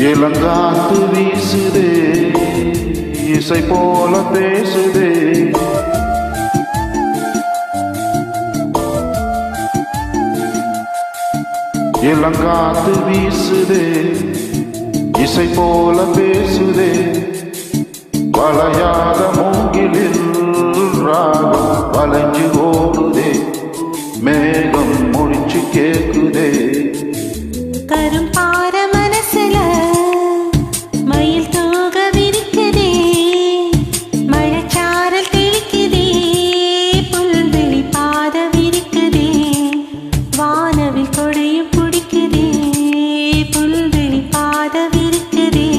இளங்காத்து வீசுதே, இசை போல பேசுதே. இளங்காத்து வீசுதே, இசை போல பேசுதே. வளையாத மூங்கிலில் ராகம் வளைஞ்சு ஓடுதே, மேகம் முடிச்சு கேக்குதே. கரும்பார மனசுல மயில் தூக விரிக்குதே, மழைச்சாரல் தெளிக்குதே, புல்வெளி பாத விரிக்குதே, வானவில் கொடையும் பிடிக்குதே, புல்வெளி பாத விரிக்குதே,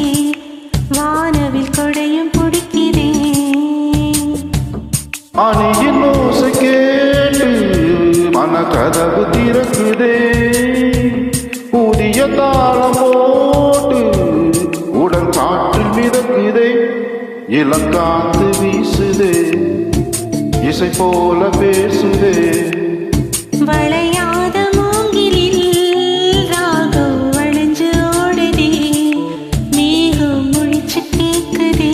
வானவில் கொடையும் பிடிக்குதே. அணியின் ஓசை கேட்டு மன கதவு திறக்குதே, புதிய தாளம் போட்டு உடல் காற்றில் மிதக்குதே. இளங்காத்து வீசுதே, இசை போல பேசுதே. வளையாத மூங்கிலில் ராகம் வளைஞ்சு ஓடுதே, மேகம் முழிச்சு கேக்குதே.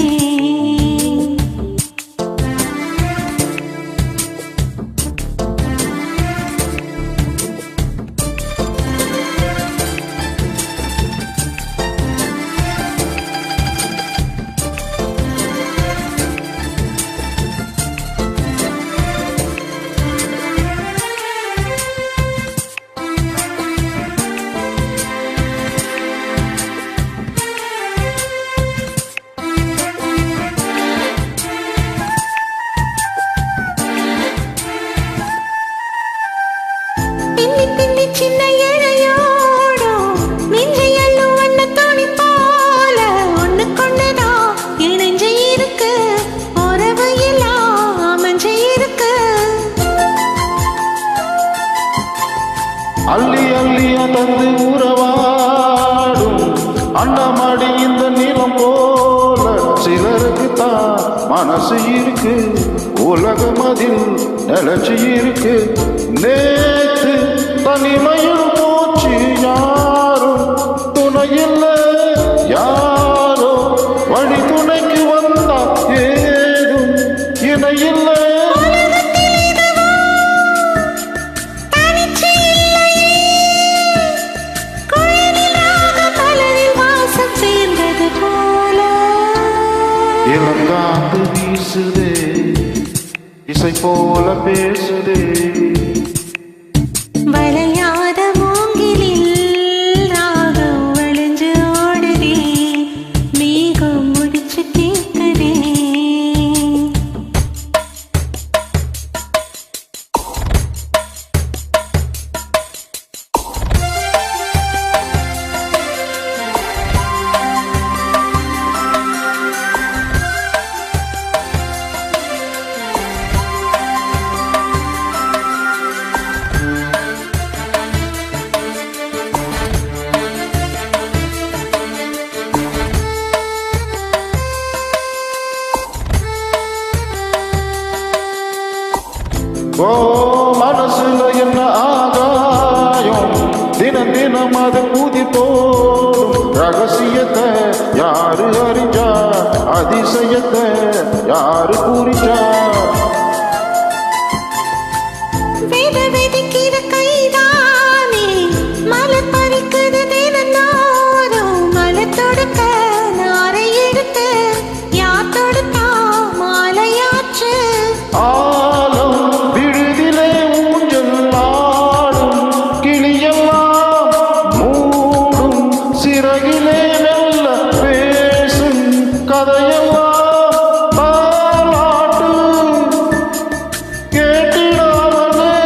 சின்ன இழையோடும் நெஞ்சையள்ளும் வண்ண துணி போல ஒண்ணு கொண்டுதான் இணைஞ்சு இருக்கு, உறவு எல்லாம் அமைஞ்சு இருக்கு. அள்ளி அள்ளிய தந்து உறவாடும் அண்ணமாடி இந்த நிலம் போல சிலருக்கு தான் மனசு இருக்கு, உலகம் அதில் நிலச்சி இருக்கு. நேத்து தனிமையில் போச்சு யாரும் துணையில்ல, யாரோ வழி துணைக்கு வந்தா ஏதும் இணையில்ல. இளங்காத்து வீசுதே, இசை போல பேசுதே. வளையாத மூங்கிலில் ராகம் வளைஞ்சு ஓடுதே, மேகம் முடிச்சு கேக்குதே. ஓ மனசுல என்ன ஆகாயம், தினம் தினம் அது ஊதி போடும். ரகசியத்தை யாரு அறிஞ்சா, அதிசயத்தை யாரு புரிஞ்சா. வேத வெதிக்கிற கைதானே மலர் பறிக்குது தினந்தோறும், மலர் தொடுக்க நாரை எடுத்து யார் தொடுத்தா மாலையாச்சு. ஆலம் விடுதிலே ஊஞ்சல் ஆடும், கிளியெல்லாம் மூடும் சிறகிலே மெல்ல பேசும் கதையெல்லாம் பாலாட்டு கேட்டிடாமலே.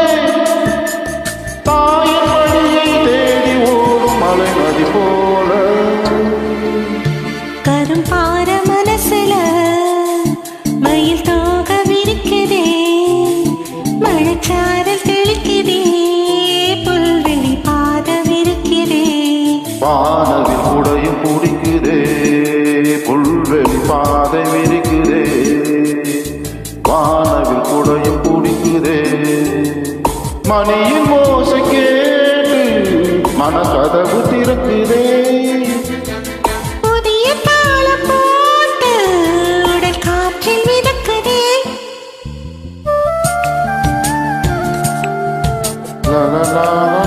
தாயின் வழியை தேடி ஓடும் மலை நதி போல. கரும்பார மனசுல மயில் தோக விரிக்குதே, மழைச்சாரல் தெளிக்குதே, புல்வெளி பாத விரிக்குதே. வானவில் குடையும் பிடிக்குதே, புல்வெளி பாதை விரிக்குதே. வானவில் குடையும் பிடிக்குதே, மணியின் ஓசை கேட்டு மன கதவு திறக்குதே. லா லா லா